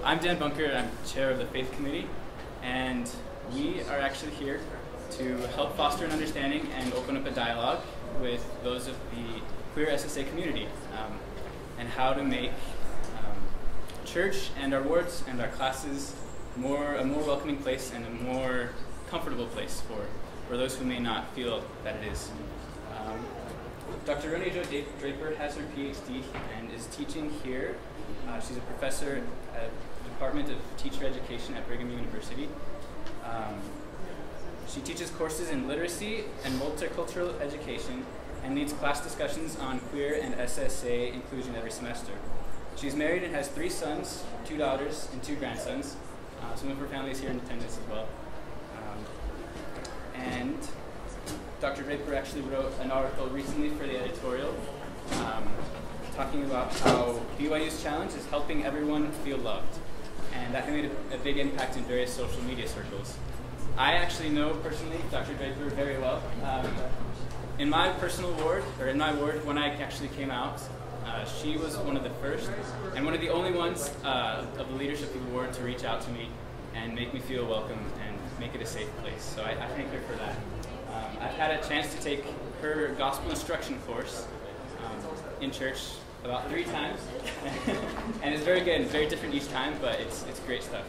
I'm Dan Bunker, I'm chair of the Faith Committee, and we are actually here to help foster an understanding and open up a dialogue with those of the queer SSA community, and how to make church and our wards and our classes a more welcoming place and a more comfortable place for those who may not feel that it is. Dr. Roni Jo Draper has her Ph.D. and is teaching here. She's a professor at the Department of Teacher Education at Brigham University. She teaches courses in literacy and multicultural education and leads class discussions on queer and SSA inclusion every semester. She's married and has 3 sons, 2 daughters, and 2 grandsons. Some of her family is here in attendance as well. And Dr. Draper actually wrote an article recently for the editorial talking about how BYU's challenge is helping everyone feel loved. And that made a big impact in various social media circles. I actually know personally Dr. Draper very well. In my personal ward, or in my ward, when I actually came out, she was one of the first and one of the only ones of the leadership of the ward to reach out to me and make me feel welcome and make it a safe place. So I thank her for that. I've had a chance to take her gospel instruction course in church about 3 times, and it's very good. It's very different each time, but it's great stuff.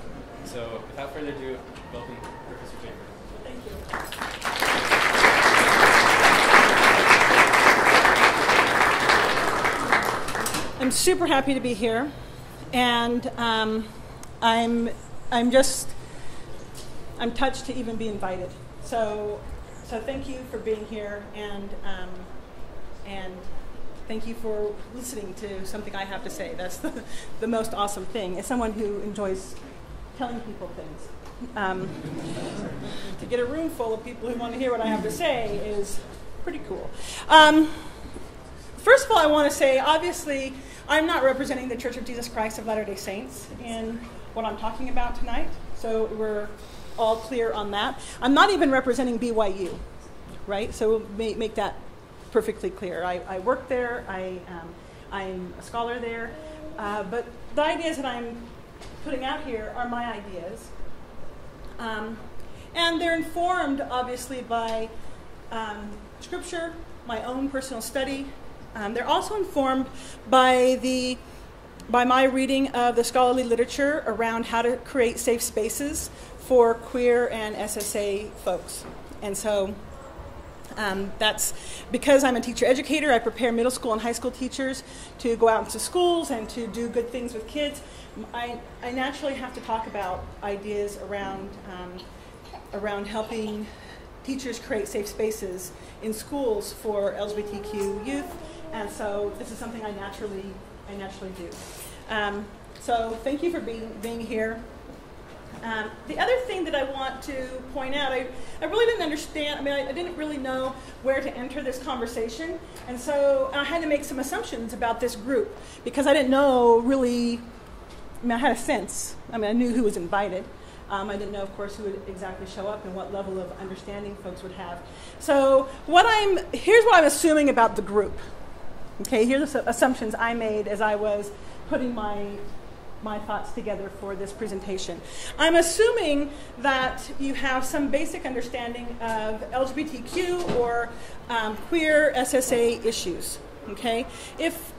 So without further ado, welcome Professor Draper. Thank you. I'm super happy to be here, and I'm touched to even be invited. So thank you for being here, and thank you for listening to something I have to say. That's the most awesome thing. As someone who enjoys telling people things, to get a room full of people who want to hear what I have to say is pretty cool. First of all, I want to say, obviously, I'm not representing the Church of Jesus Christ of Latter-day Saints in what I'm talking about tonight, so we're all clear on that. I'm not even representing BYU, right? So we'll make that perfectly clear. I work there, I'm a scholar there, but the ideas that I'm putting out here are my ideas. And they're informed, obviously, by scripture, my own personal study. They're also informed by my reading of the scholarly literature around how to create safe spaces for queer and SSA folks. And so that's because I'm a teacher educator. I prepare middle school and high school teachers to go out into schools and to do good things with kids. I naturally have to talk about ideas around helping teachers create safe spaces in schools for LGBTQ youth, and so this is something I naturally do. So thank you for being here. The other thing that I want to point out, I really didn't understand, I didn't really know where to enter this conversation, and so I had to make some assumptions about this group, because I didn't know really, I had a sense, I knew who was invited. I didn't know, of course, who would exactly show up and what level of understanding folks would have. So here's what I'm assuming about the group. Okay, here's the assumptions I made as I was putting my thoughts together for this presentation. I'm assuming that you have some basic understanding of LGBTQ or queer SSA issues. Okay, if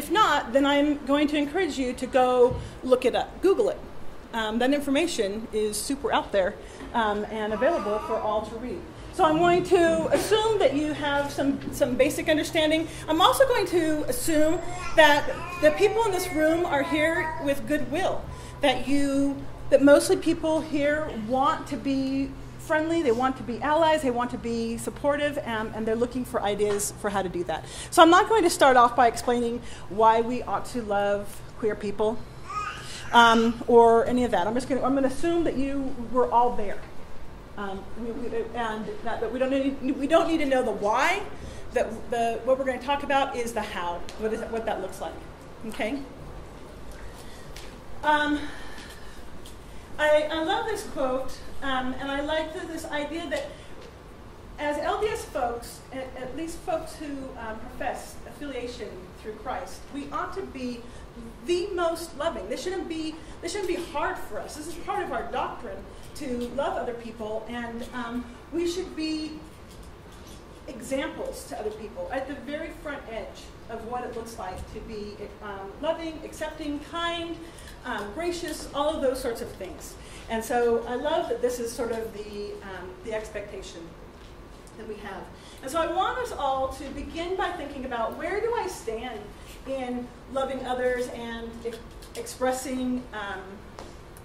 not, then I'm going to encourage you to go look it up, Google it. That information is super out there and available for all to read. So I'm going to assume that you have some basic understanding. I'm also going to assume that the people in this room are here with goodwill, that mostly people here want to be friendly, they want to be allies, they want to be supportive, and they're looking for ideas for how to do that. So I'm not going to start off by explaining why we ought to love queer people or any of that. I'm going to assume that you were all there. And that we don't need to know the why. What we're going to talk about is the how. What that looks like. Okay. I love this quote, and I like this idea that as LDS folks, at least folks who profess affiliation through Christ, we ought to be the most loving. This shouldn't be hard for us. This is part of our doctrine to love other people, and we should be examples to other people at the very front edge of what it looks like to be loving, accepting, kind, gracious, all of those sorts of things. And so I love that this is sort of the expectation that we have. And so I want us all to begin by thinking about, where do I stand in loving others and expressing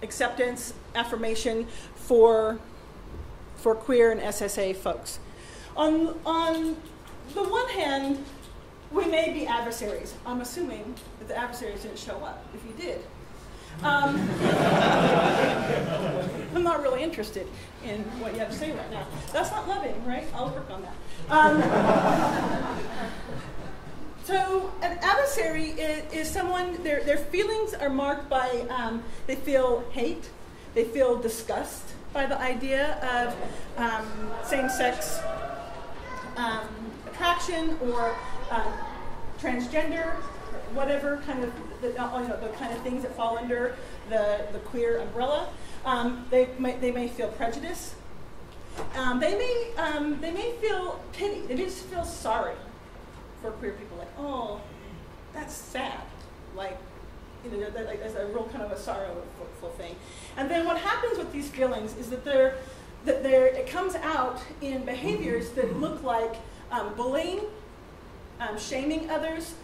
acceptance, affirmation for queer and SSA folks. On the one hand, we may be adversaries. I'm assuming that the adversaries didn't show up. If you did, I'm not really interested in what you have to say right now. That's not loving, right? I'll work on that. So an adversary is someone, their feelings are marked by, they feel hate, they feel disgust by the idea of same-sex attraction or transgender, whatever kind of the kind of things that fall under the queer umbrella. They may feel prejudice. They may feel pity. They just feel sorry for queer people. Like, oh, that's sad. Like, like there's a real kind of a sorrowful thing. And then what happens with these feelings is that it comes out in behaviors that look like bullying, shaming others,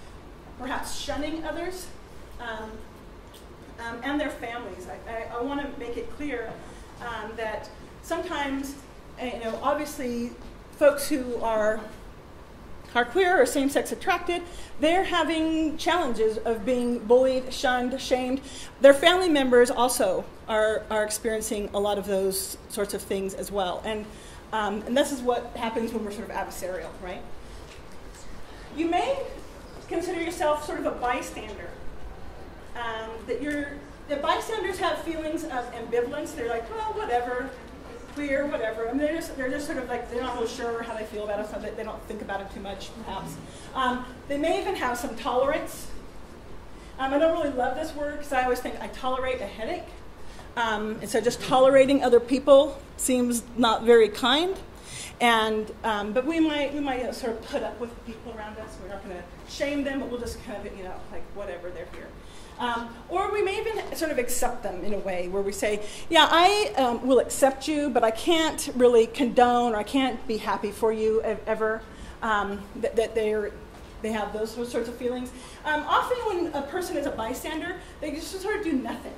perhaps shunning others, and their families. I want to make it clear that sometimes, obviously, folks who are queer or same-sex attracted, they're having challenges of being bullied, shunned, shamed. Their family members also are experiencing a lot of those sorts of things as well. And this is what happens when we're sort of adversarial, right? You may consider yourself sort of a bystander. The bystanders have feelings of ambivalence. They're like, well, whatever, queer, whatever. I mean, they're just sort of like, they're not really sure how they feel about it, so they don't think about it too much, perhaps. They may even have some tolerance. I don't really love this word because I always think I tolerate a headache. And so just tolerating other people seems not very kind. And but we might sort of put up with people around us. We're not going to shame them, but we'll just kind of like whatever, they're here. Or we may even sort of accept them in a way where we say, yeah, I will accept you, but I can't really condone, or I can't be happy for you ever. That they have those sorts of feelings. Often when a person is a bystander, they just sort of do nothing.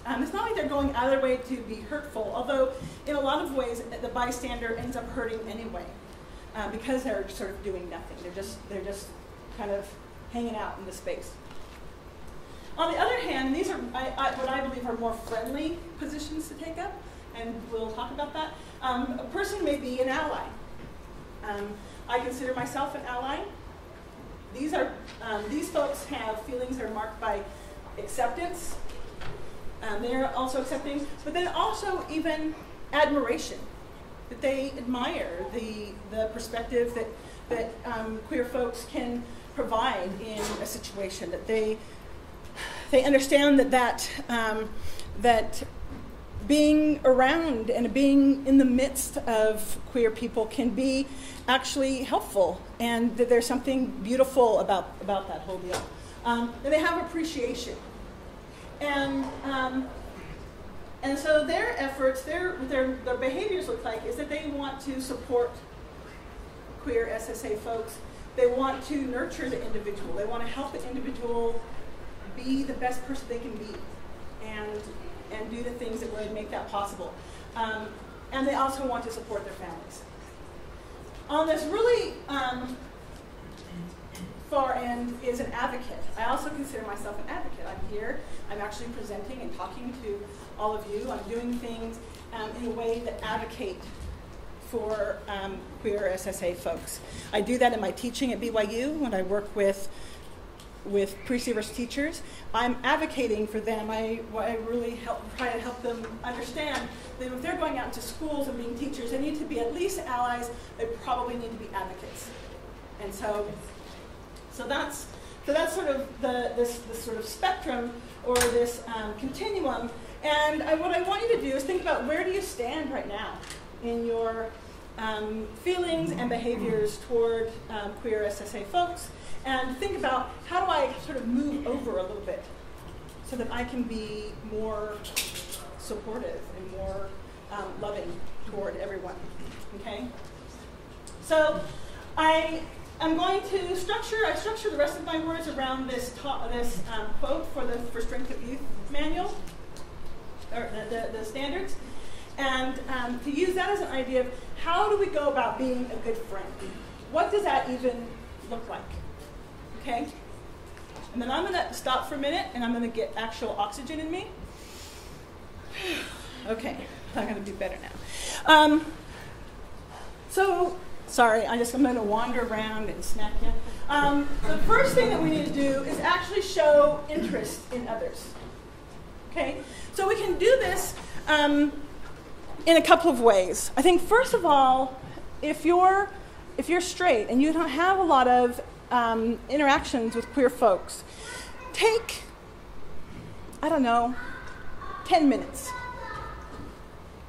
It's not like they're going out of their way to be hurtful, although in a lot of ways the bystander ends up hurting anyway, because they're sort of doing nothing. They're just kind of hanging out in the space. On the other hand, these are what I believe are more friendly positions to take up, and we'll talk about that. A person may be an ally. I consider myself an ally. These folks have feelings that are marked by acceptance. They're also accepting, but then also even admiration, that they admire the perspective that queer folks can provide in a situation, that they understand that being around and being in the midst of queer people can be actually helpful, and that there's something beautiful about that whole deal. And they have appreciation. And so their efforts, their behaviors look like is that they want to support queer SSA folks. They want to nurture the individual. They want to help the individual be the best person they can be, and do the things that would make that possible. And they also want to support their families. On this really far end is an advocate. I also consider myself an advocate. I'm here, I'm actually presenting and talking to all of you. I'm doing things in a way that advocate for queer SSA folks. I do that in my teaching at BYU when I work with with pre-service teachers. I'm advocating for them. I really try to help them understand that if they're going out into schools and being teachers, they need to be at least allies. They probably need to be advocates. And so that's sort of this sort of spectrum or this continuum. And what I want you to do is think about, where do you stand right now in your feelings and behaviors toward queer SSA folks, and think about, how do I sort of move over a little bit so that I can be more supportive and more loving toward everyone, okay? So I'm going to structure the rest of my words around this quote for Strength of Youth manual, or the standards, and to use that as an idea of how do we go about being a good friend? What does that even look like? Okay? And then I'm going to stop for a minute, and I'm going to get actual oxygen in me. Okay, I'm going to do better now. So, sorry, I'm going to wander around and snack you. The first thing that we need to do is actually show interest in others. Okay? So we can do this in a couple of ways. I think, first of all, if you're straight and you don't have a lot of interactions with queer folks, take, I don't know, 10 minutes.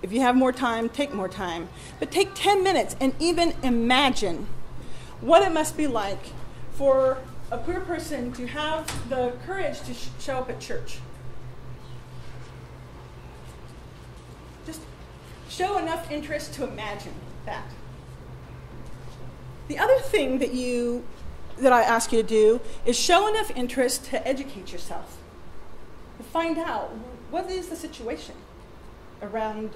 If you have more time, take more time. But take 10 minutes and even imagine what it must be like for a queer person to have the courage to show up at church. Just show enough interest to imagine that. The other thing that I ask you to do is show enough interest to educate yourself, to find out what is the situation around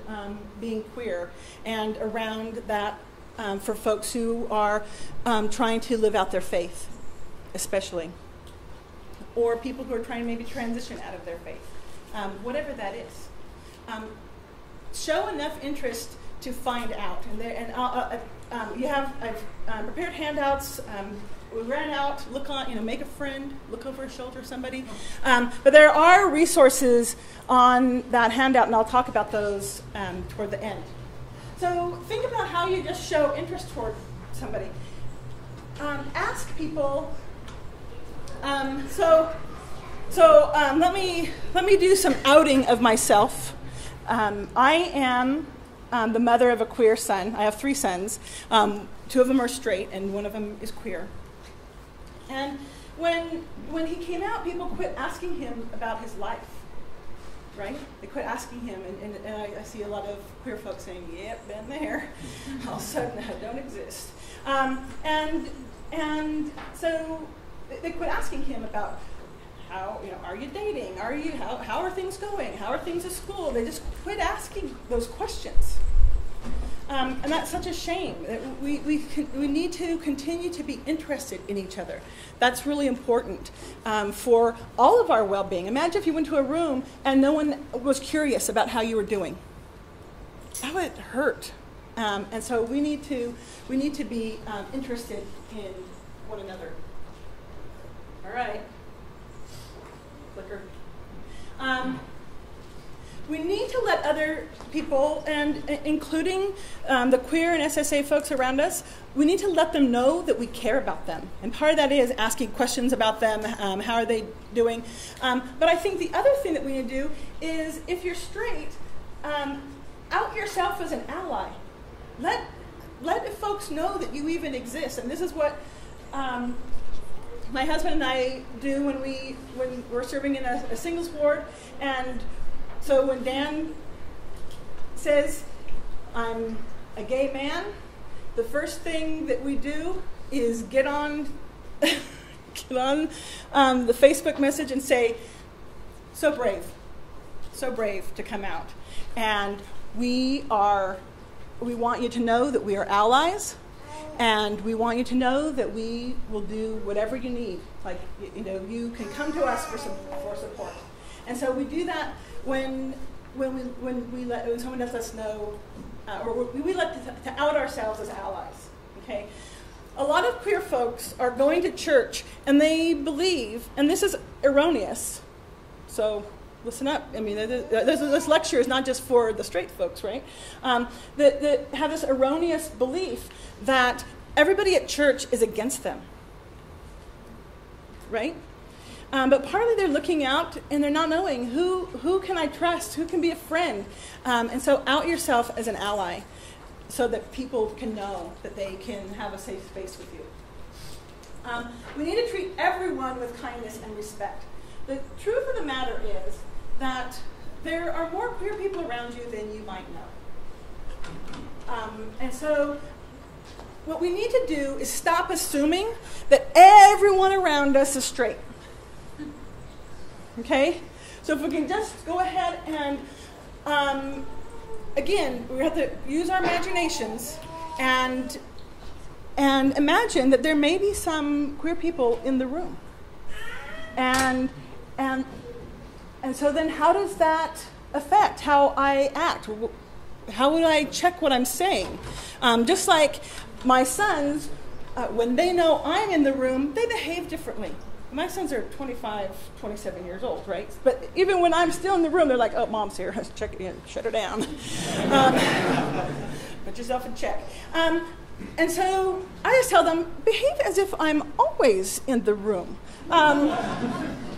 being queer, and around that for folks who are trying to live out their faith, especially, or people who are trying to maybe transition out of their faith, whatever that is. Show enough interest to find out. I've prepared handouts. We ran out, look on, make a friend, look over a shoulder, somebody. But there are resources on that handout, and I'll talk about those toward the end. So think about how you just show interest toward somebody. Ask people. Let me do some outing of myself. I am the mother of a queer son. I have 3 sons. 2 of them are straight, and 1 of them is queer. And when he came out, people quit asking him about his life, right? They quit asking him, and I see a lot of queer folks saying, "Yep, been there." All of a sudden, I don't exist. And so they quit asking him about how, are you dating? How are things going? How are things at school? They just quit asking those questions. And that's such a shame. We need to continue to be interested in each other. That's really important for all of our well-being. Imagine if you went to a room and no one was curious about how you were doing. That would hurt. And so we need to be interested in one another. All right. Clicker. We need to let other people, and including the queer and SSA folks around us, we need to let them know that we care about them. And part of that is asking questions about them, how are they doing. But I think the other thing that we need to do is, if you're straight, out yourself as an ally. Let folks know that you even exist. And this is what my husband and I do when we're serving in a singles ward. And so when Dan says, "I'm a gay man," the first thing that we do is get on the Facebook message and say, so brave to come out. And we want you to know that we are allies, and we want you to know that we will do whatever you need. Like, you can come to us for support. And so we do that when someone lets us know, or we like to out ourselves as allies. Okay. a lot of queer folks are going to church and they believe, and this is erroneous, so listen up. I mean, this lecture is not just for the straight folks, right? That have this erroneous belief that everybody at church is against them, right? But partly they're looking out and they're not knowing who can I trust, who can be a friend. And so out yourself as an ally so that people can know that they can have a safe space with you. We need to treat everyone with kindness and respect. The truth of the matter is that there are more queer people around you than you might know. And so what we need to do is stop assuming that everyone around us is straight. Okay? So if we can just go ahead and, again, we have to use our imaginations and imagine that there may be some queer people in the room. And so then how does that affect how I act? How would I check what I'm saying? Just like my sons, when they know I'm in the room, they behave differently. My sons are 25, 27 years old, right? But even when I'm still in the room, they're like, oh, mom's here. Check it in. Shut her down. Put yourself in check. And so I just tell them, behave as if I'm always in the room.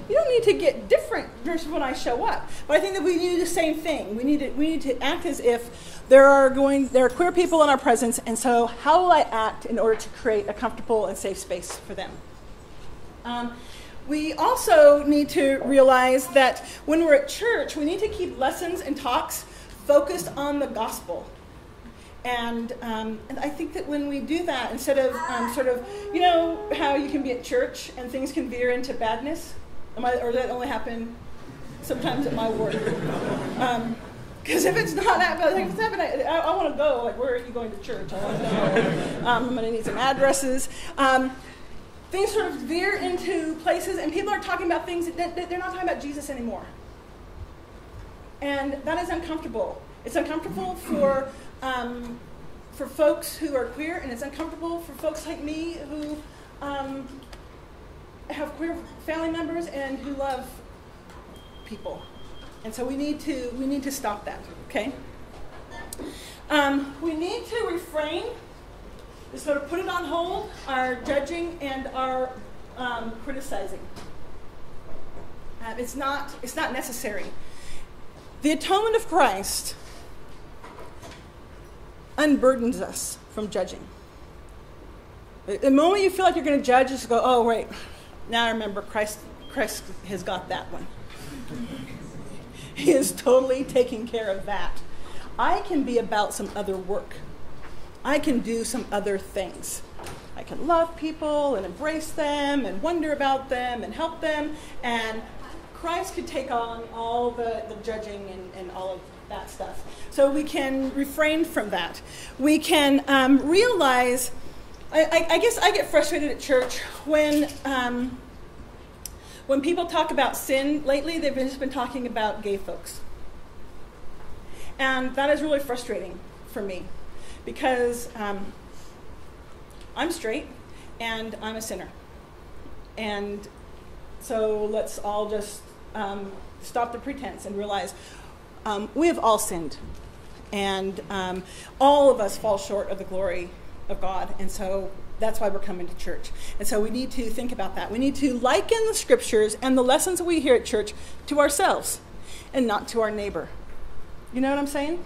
You don't need to get different versus when I show up. But I think that we need to do the same thing. We need to act as if there are queer people in our presence, and so how will I act in order to create a comfortable and safe space for them? We also need to realize that when we're at church, we need to keep lessons and talks focused on the gospel. And I think that when we do that, instead of sort of, you know how you can be at church and things can veer into badness? Or that only happen sometimes at my work? Because if it's not happening, like, if it's happening, I want to go. Like, where are you going to church? I want to know. I'm going to need some addresses. Things sort of veer into places, and people are talking about things that they're not talking about Jesus anymore. And that is uncomfortable. It's uncomfortable for folks who are queer, and it's uncomfortable for folks like me who have queer family members and who love people. And so we need to stop that, okay? We need to refrain, to sort of put it on hold, our judging and our criticizing. It's not necessary. The atonement of Christ unburdens us from judging. The moment you feel like you're going to judge, just go, oh, wait, now I remember Christ has got that one. He is totally taking care of that. I can be about some other work. I can do some other things. I can love people and embrace them and wonder about them and help them. And Christ could take on all the judging and all of that stuff. So we can refrain from that. We can realize, I guess I get frustrated at church when people talk about sin. Lately, they've just been talking about gay folks. And that is really frustrating for me because I'm straight and I'm a sinner. And so let's all just stop the pretense and realize we have all sinned. And all of us fall short of the glory of God. And so that's why we're coming to church. And so we need to think about that. We need to liken the scriptures and the lessons that we hear at church to ourselves and not to our neighbor. You know what I'm saying?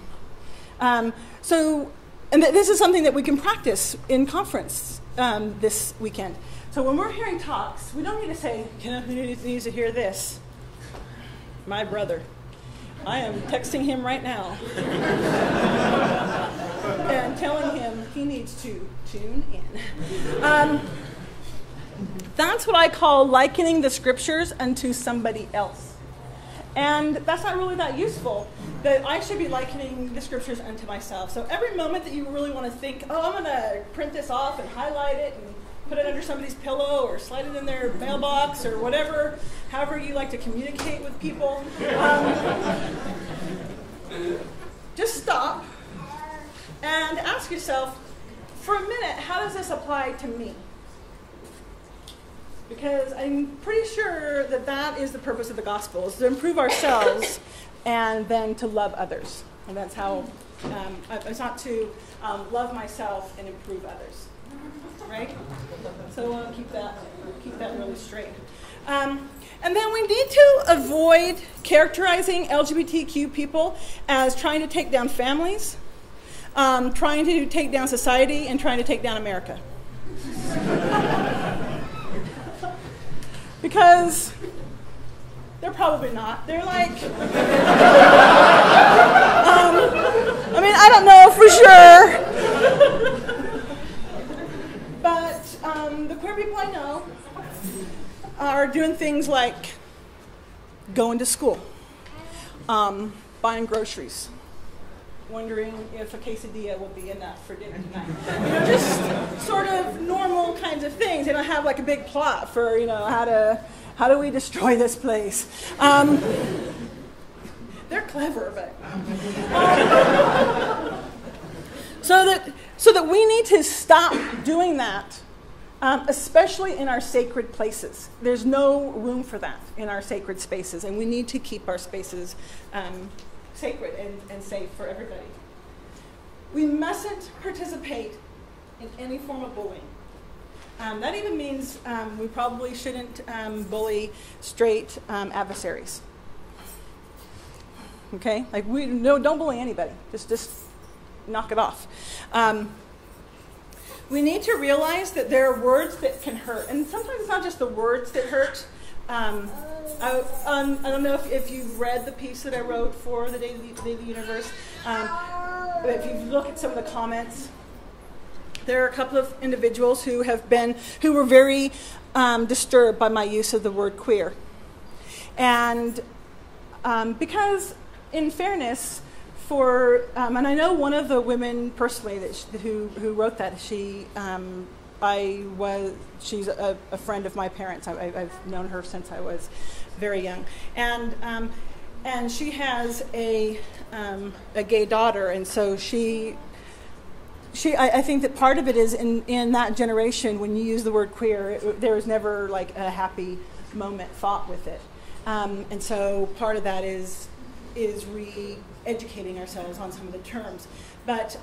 This is something that we can practice in conference this weekend. So when we're hearing talks, we don't need to say, who needs to hear this? My brother. I am texting him right now and telling him he needs to tune in. That's what I call likening the scriptures unto somebody else. And that's not really that useful. That I should be likening the scriptures unto myself. So every moment that you really want to think, oh, I'm going to print this off and highlight it and put it under somebody's pillow or slide it in their mailbox or whatever, however you like to communicate with people, just stop and ask yourself, for a minute, how does this apply to me? Because I'm pretty sure that that is the purpose of the gospel, is to improve ourselves and then to love others. And that's how, it's not to love myself and improve others, right? So I want to keep that really straight. And then we need to avoid characterizing LGBTQ people as trying to take down families, trying to take down society, and trying to take down America. Because they're probably not. They're like, I mean, I don't know for sure. But the queer people I know are doing things like going to school, buying groceries, wondering if a quesadilla will be enough for dinner tonight. You know, just sort of normal kinds of things. They don't have like a big plot for, you know, how do we destroy this place. They're clever, but so that we need to stop doing that, especially in our sacred places. There's no room for that in our sacred spaces, and we need to keep our spaces sacred and safe for everybody. We mustn't participate in any form of bullying. That even means we probably shouldn't bully straight adversaries. Okay, like don't bully anybody. Just knock it off. We need to realize that there are words that can hurt, and sometimes it's not just the words that hurt. I don't know if you've read the piece that I wrote for the Daily Universe, but if you look at some of the comments, there are a couple of individuals who were very disturbed by my use of the word queer, and because, in fairness, and I know one of the women personally who wrote that. She's a friend of my parents. I've known her since I was very young, and she has a gay daughter, and so I think that part of it is in that generation, when you use the word queer, there was never like a happy moment thought with it, and so part of that is re-educating ourselves on some of the terms. But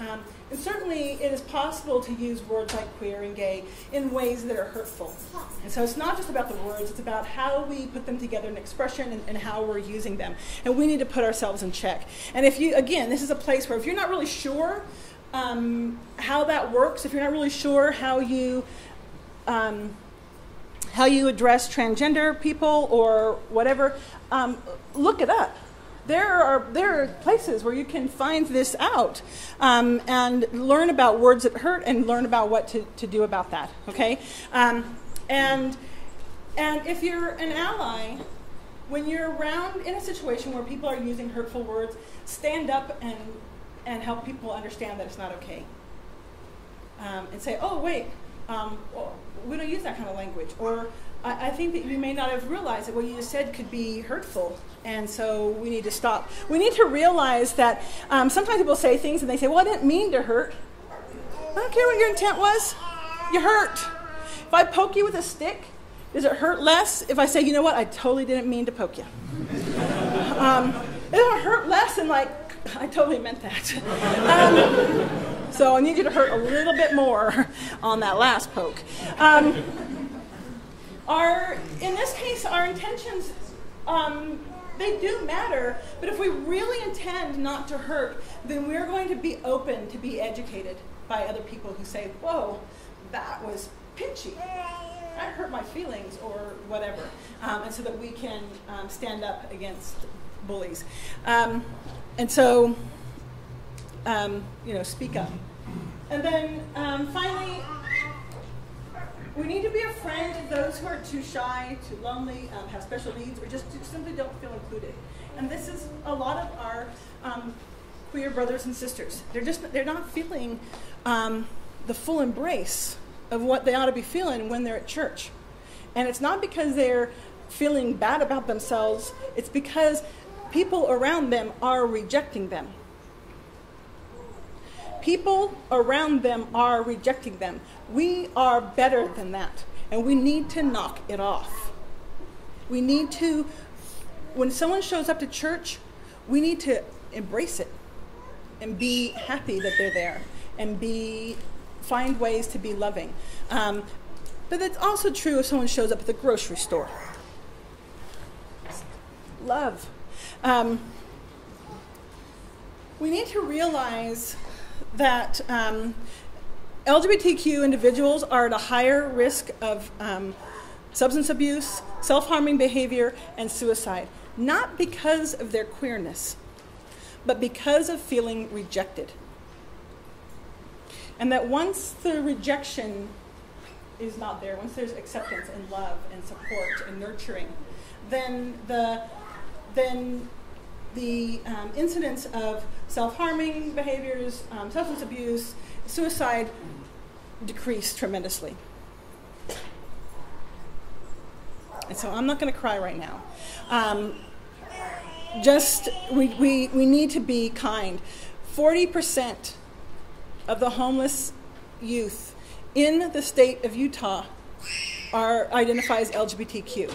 and certainly it is possible to use words like queer and gay in ways that are hurtful. And so it's not just about the words, it's about how we put them together in expression and how we're using them. And we need to put ourselves in check. And again, this is a place where if you're not really sure how that works, if you're not really sure how you address transgender people or whatever, look it up. There are places where you can find this out and learn about words that hurt and learn about what to do about that, okay? And if you're an ally, when you're around in a situation where people are using hurtful words, stand up and help people understand that it's not okay. And say, oh, wait, well, we don't use that kind of language. Or I think that you may not have realized that what you just said could be hurtful, and so we need to stop. We need to realize that sometimes people say things and they say, well, I didn't mean to hurt. I don't care what your intent was. You hurt. If I poke you with a stick, does it hurt less if I say, you know what, I totally didn't mean to poke you? It'll hurt less than like, I totally meant that. So I need you to hurt a little bit more on that last poke. In this case, our intentions, they do matter, but if we really intend not to hurt, then we're going to be open to be educated by other people who say, whoa, that was pinchy. That hurt my feelings or whatever, and so that we can stand up against bullies. And so, speak up. And then finally, we need to be a friend to those who are too shy, too lonely, have special needs, or just simply don't feel included. And this is a lot of our queer brothers and sisters. They're not feeling the full embrace of what they ought to be feeling when they're at church. And it's not because they're feeling bad about themselves, it's because people around them are rejecting them. people around them are rejecting them. We are better than that, and we need to knock it off. We need to, when someone shows up to church, we need to embrace it and be happy that they're there and find ways to be loving. But it's also true if someone shows up at the grocery store. Love. We need to realize that LGBTQ individuals are at a higher risk of substance abuse, self-harming behavior, and suicide, not because of their queerness, but because of feeling rejected. And that once the rejection is not there, once there's acceptance and love and support and nurturing, then the incidence of self-harming behaviors, substance abuse, suicide decrease tremendously. And so I'm not going to cry right now. We need to be kind. 40% of the homeless youth in the state of Utah identify as LGBTQ.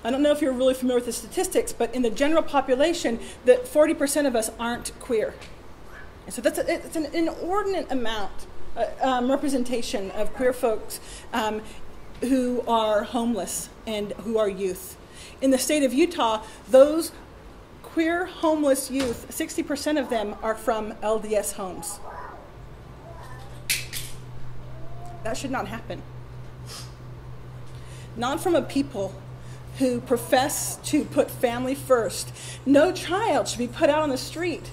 I don't know if you're really familiar with the statistics, but in the general population, that 40% of us aren't queer. And so it's an inordinate amount representation of queer folks who are homeless and who are youth. In the state of Utah, those queer homeless youth, 60% of them are from LDS homes. That should not happen. Not from a people who profess to put family first. No child should be put out on the street.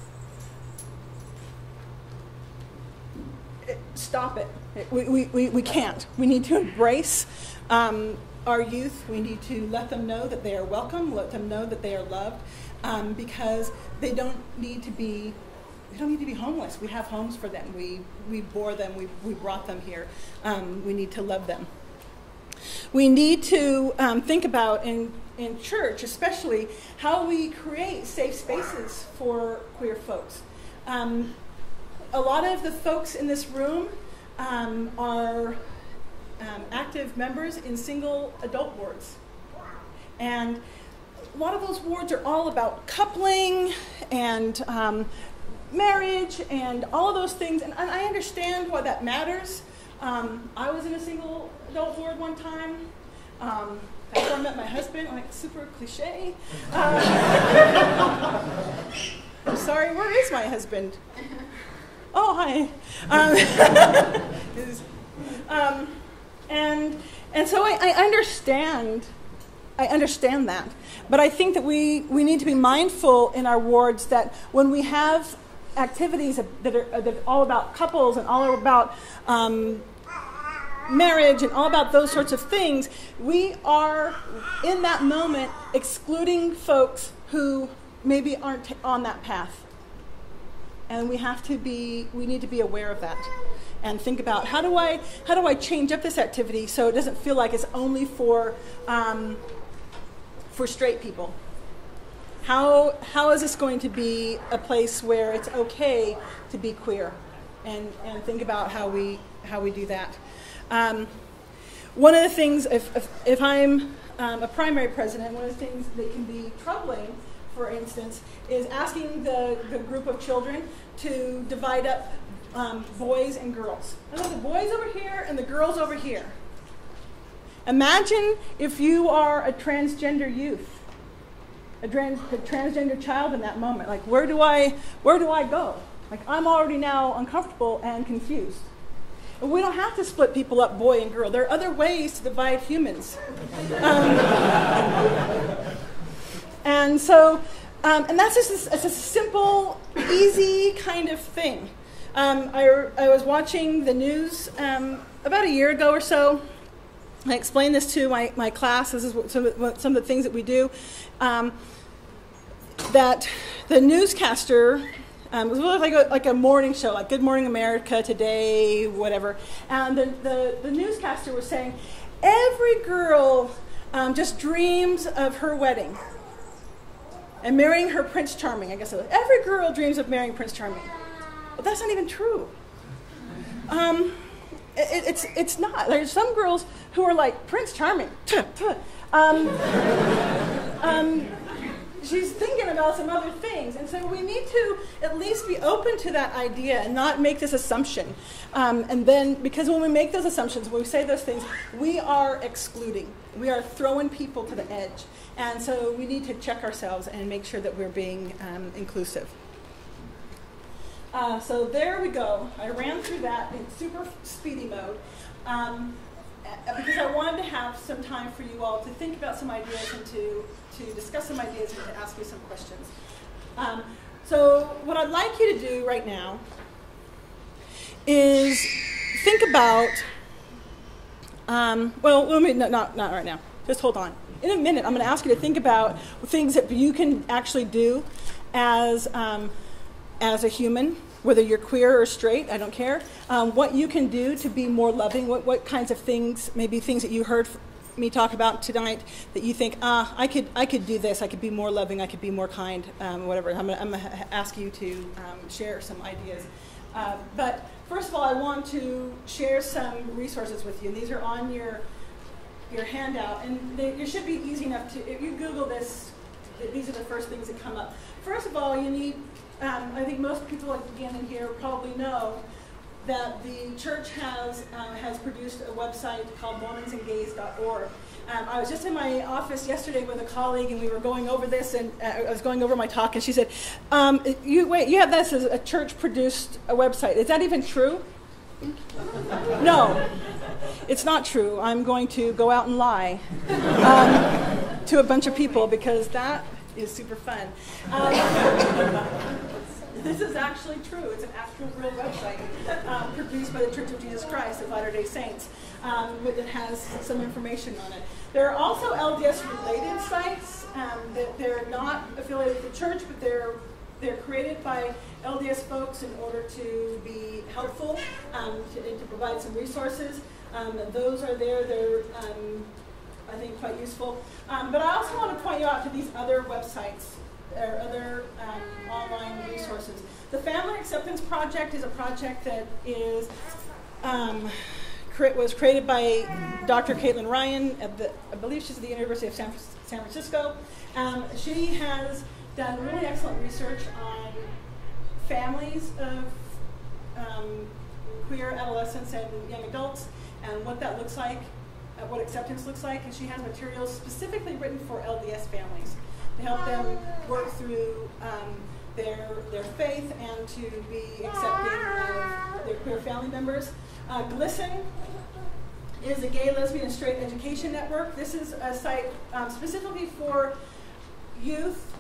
Stop it. We can't. We need to embrace our youth. We need to let them know that they are welcome, let them know that they are loved, because they don't need to be homeless. We have homes for them. We bore them. We brought them here. We need to love them. We need to think about, in church especially, how we create safe spaces for queer folks. A lot of the folks in this room are active members in single adult wards. And a lot of those wards are all about coupling and marriage and all of those things. And I understand why that matters. I was in a single adult ward one time. That's where I met my husband, like super cliche. I'm sorry, where is my husband? Oh, hi. And so I understand that. But I think that we need to be mindful in our wards that when we have activities that are all about couples and all about marriage and all about those sorts of things, we are in that moment excluding folks who maybe aren't on that path. And we need to be aware of that and think about how do I change up this activity so it doesn't feel like it's only for straight people. How is this going to be a place where it's okay to be queer, and think about how we do that. One of the things, if I'm a primary president, one of the things that can be troubling, for instance, is asking the group of children to divide up boys and girls. I know the boys over here and the girls over here. Imagine if you are a transgender youth, a transgender child in that moment. Like, where do I go? Like, I'm already now uncomfortable and confused. And we don't have to split people up, boy and girl. There are other ways to divide humans. And so, and that's just it's a simple, easy kind of thing. I was watching the news about a year ago or so. I explained this to my class. This is some of the things that we do. That the newscaster, it was really like a morning show, like Good Morning America, Today, whatever. And the newscaster was saying, every girl just dreams of her wedding and marrying her Prince Charming, I guess it was. Every girl dreams of marrying Prince Charming. But that's not even true. It's not. There's some girls who are like Prince Charming. She's thinking about some other things. And so we need to at least be open to that idea and not make this assumption. And then, because when we make those assumptions, when we say those things, we are excluding. We are throwing people to the edge. And so we need to check ourselves and make sure that we're being inclusive. So there we go. I ran through that in super speedy mode. Because I wanted to have some time for you all to think about some ideas and to discuss some ideas and to ask you some questions. So what I'd like you to do right now is think about, well, let me, no, not right now. Just hold on. In a minute, I'm going to ask you to think about things that you can actually do as a human, whether you're queer or straight, I don't care, what you can do to be more loving, what kinds of things, maybe things that you heard me talk about tonight that you think, I could do this, I could be more loving, I could be more kind, whatever. I'm gonna ask you to share some ideas. But first of all, I want to share some resources with you. And these are on your handout, and it should be easy enough to, if you Google this, these are the first things that come up. First of all, you need, I think most people again in here probably know that the church has produced a website called mormonsandgays.org. I was just in my office yesterday with a colleague, and we were going over this, and I was going over my talk, and she said, you have this as a church-produced website. Is that even true? No, it's not true. I'm going to go out and lie to a bunch of people, because that is super fun. This is actually true. It's an actual real website produced by the Church of Jesus Christ of Latter-day Saints that has some information on it. There are also LDS-related sites that they're not affiliated with the church, but they're created by LDS folks in order to be helpful to provide some resources. Those are there. They're I think quite useful. But I also want to point you out to these other websites or other online resources. The Family Acceptance Project is a project that is was created by Dr. Caitlin Ryan I believe she's at the University of San Francisco. She has done really excellent research on families of queer adolescents and young adults and what that looks like, what acceptance looks like, and she has materials specifically written for LDS families to help them work through their faith and to be accepting of their queer family members. GLSEN is a gay, lesbian, and straight education network. This is a site specifically for youth,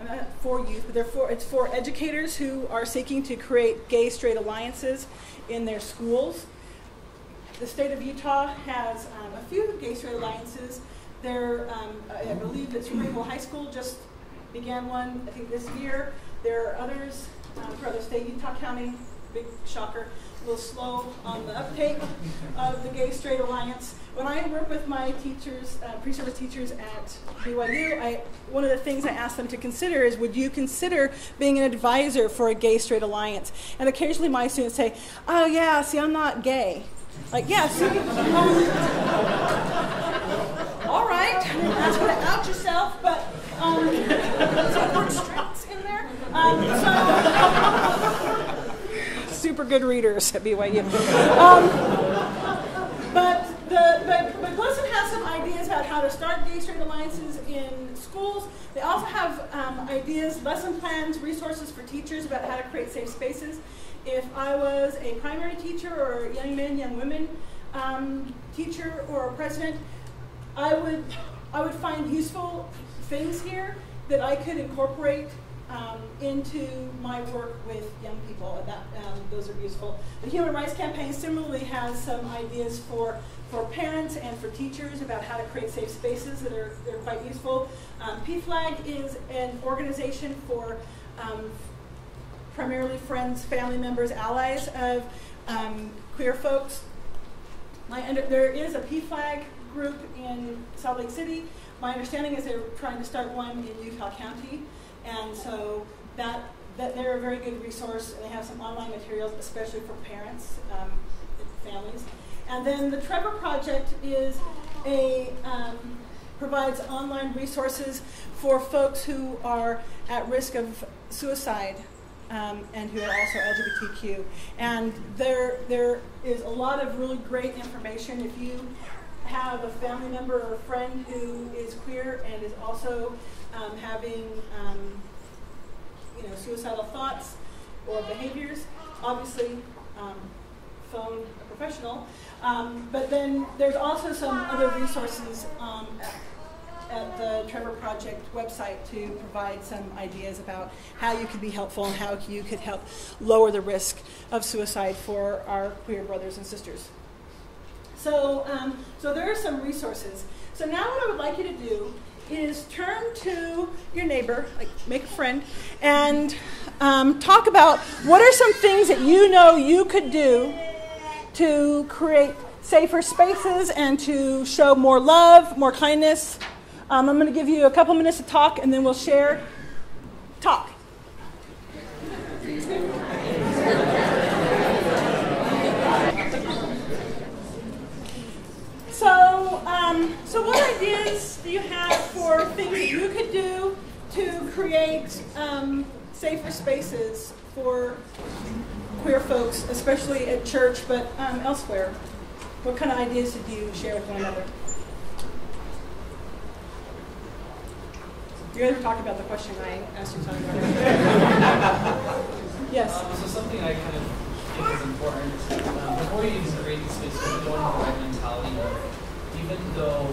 not for youth, but it's for educators who are seeking to create gay-straight alliances in their schools. The state of Utah has a few gay-straight alliances. I believe that Springville High School just began one, I think, this year. There are others throughout the state. Utah County, big shocker, a little slow on the uptake of the Gay-Straight Alliance. When I work with my teachers, pre-service teachers at BYU, one of the things I ask them to consider is, would you consider being an advisor for a Gay-Straight Alliance? And occasionally my students say, oh yeah, see, I'm not gay. Like, yeah, see, all right, that's going to out yourself, but some word strings in there. Super good readers at BYU. But GLSEN has some ideas about how to start gay-straight alliances in schools. They also have ideas, lesson plans, resources for teachers about how to create safe spaces. If I was a primary teacher or a young men, young women teacher or a president, I would find useful things here that I could incorporate into my work with young people. Those are useful. The Human Rights Campaign similarly has some ideas for parents and for teachers about how to create safe spaces that are quite useful. PFLAG is an organization for primarily friends, family members, allies of queer folks. There is a PFLAG group in Salt Lake City. My understanding is they're trying to start one in Utah County, and so that they're a very good resource, and they have some online materials, especially for parents, families. And then the Trevor Project is provides online resources for folks who are at risk of suicide and who are also LGBTQ. And there is a lot of really great information. If you have a family member or a friend who is queer and is also having suicidal thoughts or behaviors, obviously phone a professional. But then there's also some other resources at the Trevor Project website to provide some ideas about how you could be helpful and how you could help lower the risk of suicide for our queer brothers and sisters. So, so there are some resources. So now what I would like you to do is turn to your neighbor, like make a friend, and talk about what are some things that you know you could do to create safer spaces and to show more love, more kindness. I'm going to give you a couple minutes to talk, and then we'll share. Talk. So what ideas do you have for things that you could do to create safer spaces for queer folks, especially at church, but elsewhere? What kind of ideas did you share with one another? You guys were talking about the question I asked you to talk about. Yes? So something I kind of think is important, before you create these spaces, you don't have the right mentality of, even though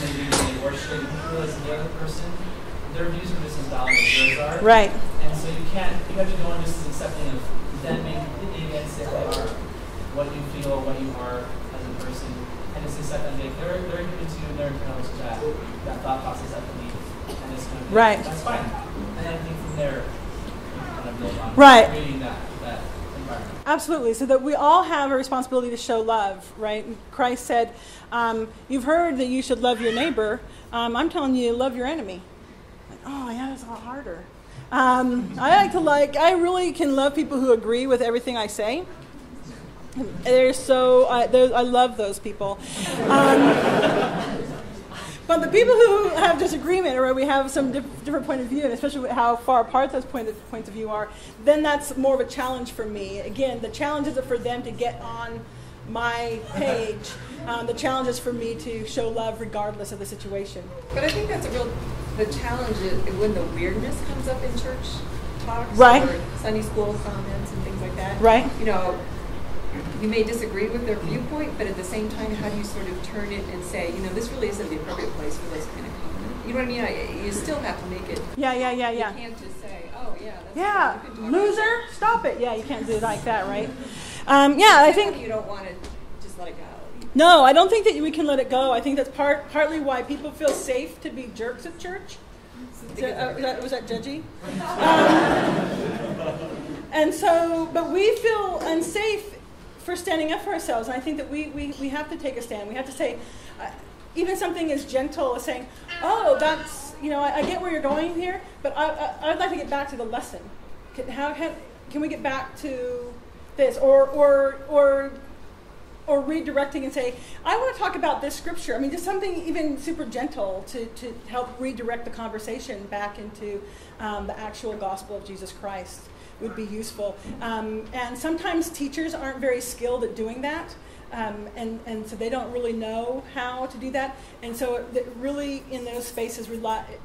maybe they worship, you realize the other person, their views are just as valid as yours are. Right. And so you have to go on just as accepting of them being completely against it, they are what you feel, what you are as a person, and just accept that they're human too, and they're entitled to that thought process, that belief, and this kind of thing. Right. That's fine. And I think from there, you can kind of build on creating that environment. Absolutely. So that we all have a responsibility to show love, right? Christ said, you've heard that you should love your neighbor. I'm telling you, love your enemy. Like, oh, yeah, that's a lot harder. I really can love people who agree with everything I say. They're so, I love those people. But the people who have disagreement, or where we have some different point of view, and especially how far apart those points of view are, then that's more of a challenge for me. Again, the challenge isn't for them to get on my page. The challenge is for me to show love regardless of the situation. But I think that's the challenge is when the weirdness comes up in church talks, right, or Sunday school comments and things like that. Right. You may disagree with their viewpoint, but at the same time, how do you sort of turn it and say, this really isn't the appropriate place for those kind of comments? You know what I mean? You still have to make it. Yeah. You can't just say, oh, yeah. That's loser, stop it. Yeah, you can't do it like that, right? I think you don't want to just let it go. No, I don't think that we can let it go. I think that's partly why people feel safe to be jerks at church. Was that judgy? But we feel unsafe for standing up for ourselves. And I think that we have to take a stand. We have to say, even something as gentle as saying, oh, that's, I get where you're going here, but I'd like to get back to the lesson. Can we get back to this? Or redirecting and say, I want to talk about this scripture. I mean, just something even super gentle to help redirect the conversation back into the actual gospel of Jesus Christ would be useful. And sometimes teachers aren't very skilled at doing that, and so they don't really know how to do that. And so really in those spaces,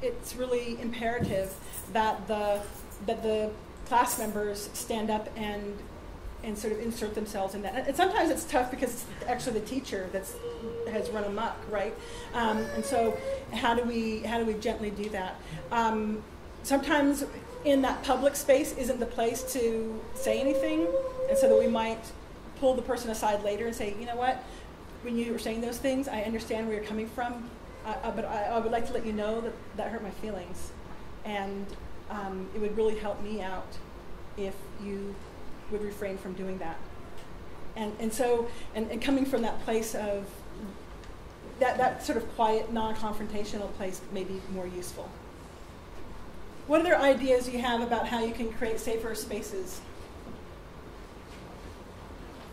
it's really imperative that the class members stand up and sort of insert themselves in that. And sometimes it's tough because it's actually the teacher has run amok, right? And so how do we gently do that? Sometimes in that public space isn't the place to say anything, and so that we might pull the person aside later and say, you know what, when you were saying those things, I understand where you're coming from, but I would like to let you know that hurt my feelings, and it would really help me out if you would refrain from doing that. And so coming from that place of that sort of quiet, non-confrontational place may be more useful. what other ideas do you have about how you can create safer spaces?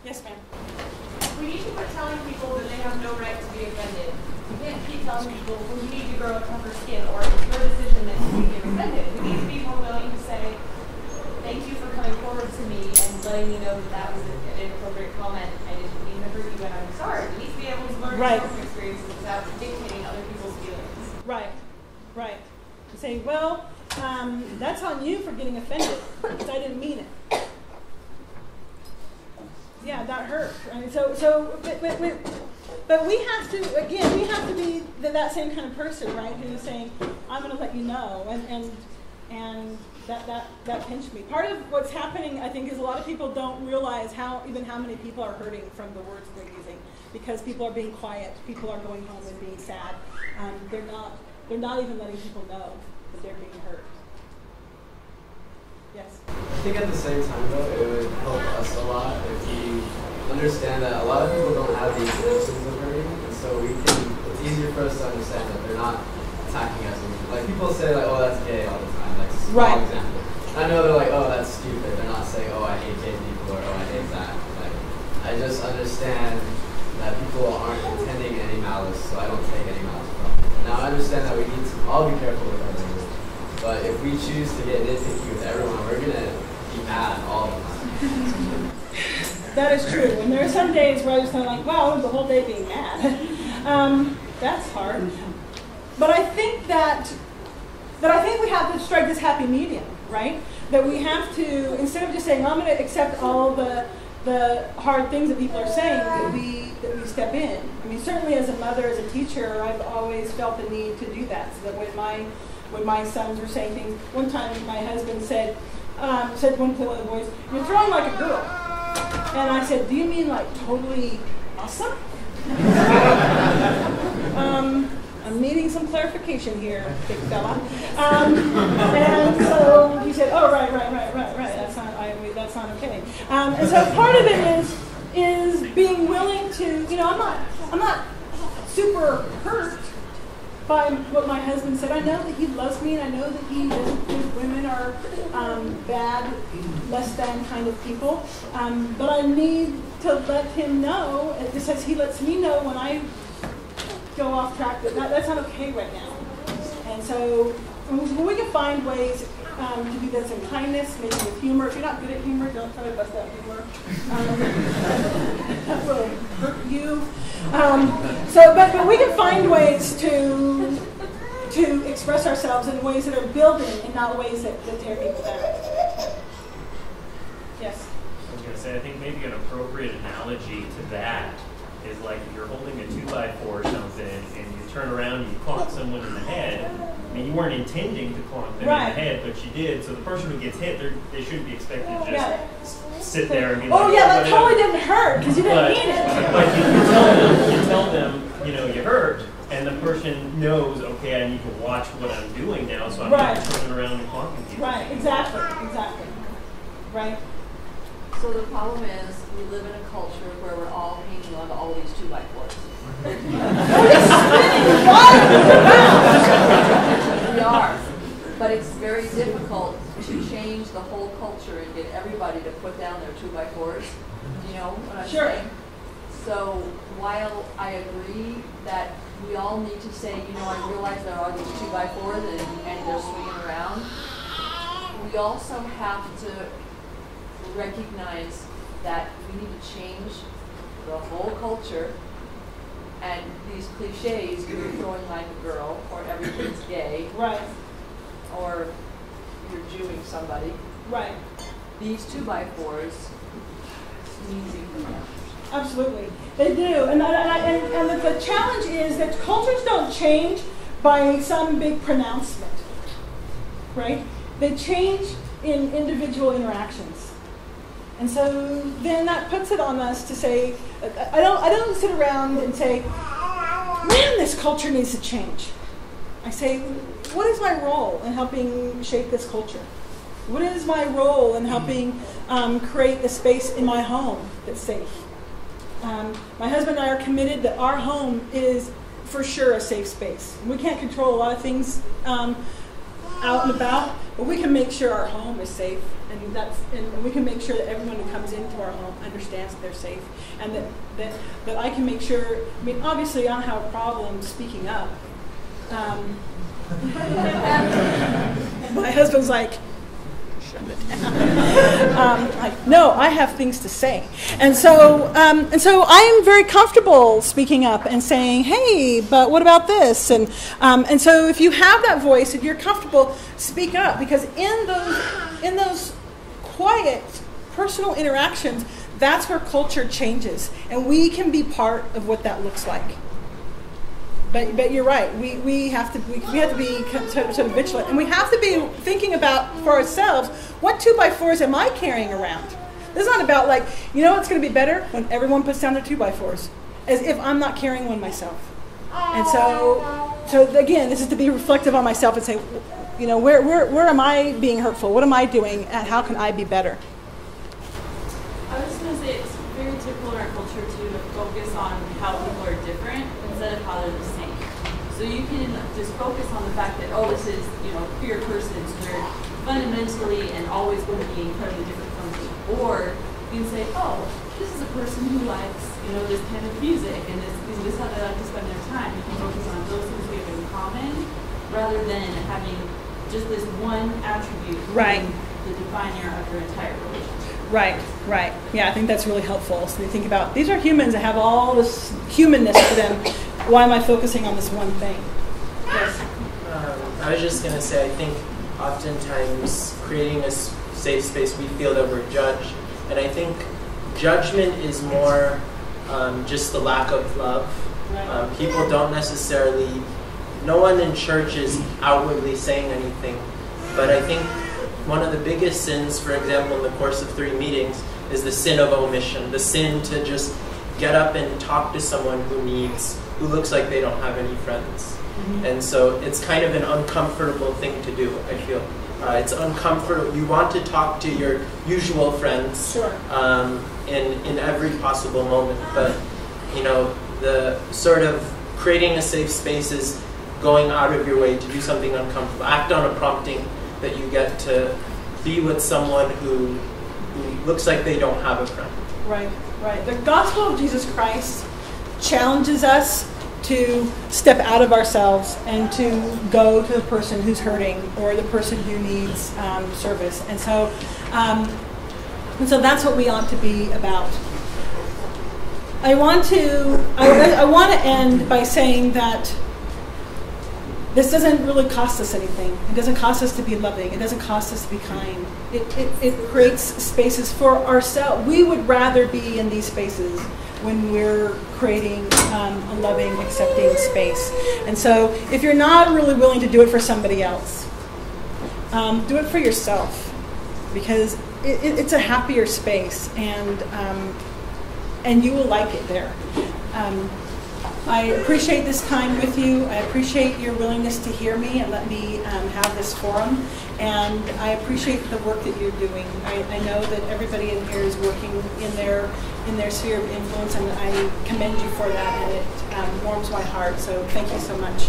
Yes, ma'am. We need to quit telling people that they have no right to be offended. We can't keep telling people, well, you need to grow a tougher skin, or it's your decision that you get offended. We need to be more willing to say, thank you for coming forward to me and letting me know that that was an inappropriate comment. I didn't mean to hurt you, and I'm sorry. We need to be able to learn from experiences without dictating other people's feelings. Right, right. And say, well, that's on you for getting offended, because I didn't mean it. Yeah, that hurt. I mean, but we have to, again, we have to be that same kind of person, right? Who's saying, I'm going to let you know, and that pinched me. Part of what's happening, I think, is a lot of people don't realize how many people are hurting from the words they're using, because people are being quiet, people are going home and being sad. They're not even letting people know that they're being hurt. Yes. I think at the same time, though, it would help us a lot if we understand that a lot of people don't have the intentions of hurting, and so it's easier for us to understand that they're not attacking us. Like, people say, like, oh, that's gay all the time, like, small example. And I know they're like, oh, that's stupid. They're not saying, oh, I hate gay people, or oh, I hate that. Like, I just understand that people aren't intending any malice, so I don't take any malice from them. Now, I understand that we need to all be careful with our language. But if we choose to get nitpicky with everyone, we're going to be mad all the time. That is true. And there are some days where I just kind of like, wow, the whole day being mad. That's hard. But I think that I think we have to strike this happy medium, right? That we have to, instead of just saying, I'm going to accept all the hard things that people are saying, that we step in. I mean, certainly as a mother, as a teacher, I've always felt the need to do that, so that when my sons were saying things, one time my husband said to one of the boys, "You're throwing like a girl." And I said, "Do you mean like totally awesome?" I'm needing some clarification here, big fella. And so he said, "Oh, right. That's not okay." And so part of it is being willing to, I'm not super hurt by what my husband said. I know that he loves me, and I know that he doesn't think women are bad, less than kind of people. But I need to let him know, just as he lets me know when I go off track, that's not okay right now. And so when we can find ways to do this in kindness, maybe with humor. If you're not good at humor, don't try to bust out humor. That will hurt you. But we can find ways to express ourselves in ways that are building and not ways that tear people down. Yes? I was going to say, I think maybe an appropriate analogy to that is like if you're holding a 2x4 or something and you turn around and you clonk someone in the head. I mean, you weren't intending to clonk them in the head, but you did. So the person who gets hit, they shouldn't be expected to just sit there and be like, that totally didn't hurt because you didn't mean it. But you tell them, you hurt, and the person knows, okay, I need to watch what I'm doing now, so I'm not turning around and clonking people. Right, exactly. Right. So the problem is we live in a culture where we're all hanging on to all these 2x4s. We are. But it's very difficult to change the whole culture and get everybody to put down their 2x4s. You know what I'm saying? So while I agree that we all need to say, I realize there are these 2x4s and they're swinging around, we also have to recognize that we need to change the whole culture, and these cliches, you're throwing like a girl, or everything's gay, or you're Jewing somebody. Right. These 2x4s need to be put down. Absolutely, they do, and the challenge is that cultures don't change by some big pronouncement, right? They change in individual interactions. And so then that puts it on us to say, I don't sit around and say, man, this culture needs to change. I say, what is my role in helping shape this culture? What is my role in helping create a space in my home that's safe? My husband and I are committed that our home is for sure a safe space. We can't control a lot of things out and about, but we can make sure our home is safe, and we can make sure that everyone who comes into our home understands that they're safe, and that I can make sure. I mean, obviously, I don't have a problem speaking up. My husband's like, shut it down. No, I have things to say, and so I am very comfortable speaking up and saying, "Hey, but what about this?" And so if you have that voice, if you're comfortable, speak up, because in those quiet personal interactions, that's where culture changes, and we can be part of what that looks like. But you're right. We have to be sort of vigilant, and we have to be thinking about for ourselves, what 2x4s am I carrying around? This is not about like, it's going to be better when everyone puts down their 2x4s, as if I'm not carrying one myself. And so again, this is to be reflective on myself and say, where am I being hurtful? What am I doing, and how can I be better? I was just going to say it's very typical in our culture to focus on how people are different instead of how they're the same. So you can just focus on the fact that, this is, queer persons, they're fundamentally and always going to be incredibly different from me. Or you can say, this is a person who likes, this kind of music, and this is how they like to spend their time. You can focus on those things we have in common rather than having just this one attribute right. the definer of your entire relationship. Right. Yeah, I think that's really helpful. So you think about, these are humans that have all this humanness to them. Why am I focusing on this one thing? Yes. I was just going to say, I think oftentimes creating a safe space, we feel that we're judged. And I think judgment is more just the lack of love. Right. People don't necessarily, no one in church is outwardly saying anything. But I think one of the biggest sins, for example, in the course of 3 meetings, is the sin of omission, the sin to just get up and talk to someone who looks like they don't have any friends. Mm-hmm. And so it's kind of an uncomfortable thing to do, I feel. It's uncomfortable. You want to talk to your usual friends, sure. In every possible moment. But, the sort of creating a safe space is going out of your way to do something uncomfortable. Act on a prompting that you get to be with someone who looks like they don't have a friend. Right. The gospel of Jesus Christ challenges us to step out of ourselves and to go to the person who's hurting or the person who needs service. And so that's what we ought to be about. I want to end by saying that this doesn't really cost us anything. It doesn't cost us to be loving. It doesn't cost us to be kind. It creates spaces for ourselves. We would rather be in these spaces when we're creating a loving, accepting space. And so if you're not really willing to do it for somebody else, do it for yourself, because it's a happier space, and you will like it there. I appreciate this time with you. I appreciate your willingness to hear me and let me have this forum. And I appreciate the work that you're doing. I know that everybody in here is working in their sphere of influence, and I commend you for that, and it warms my heart. So thank you so much.